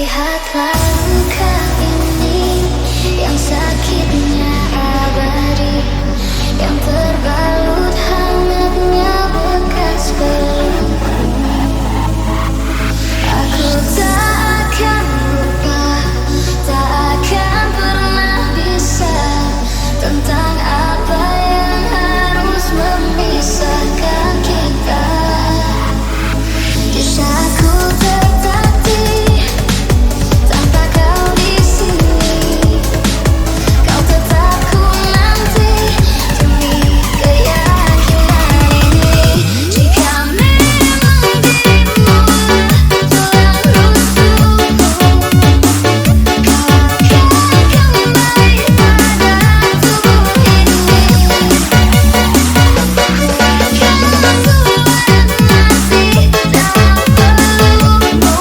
Lihatlah luka ini yang sakitnya abadi, yang terbalut hangatnya bekas pelukku. Aku tak akan lupa, tak akan pernah bisa tentang apa yang harus memisahkan kita. Kisahku tertatih tanpa kau di sini. Kau tetap ku nanti demi keyakinan ini. Jika memang dirimu tulang rusukku, kau akan kembali pada tubuh ini. Ku akan kuat mati dalam pelukmu.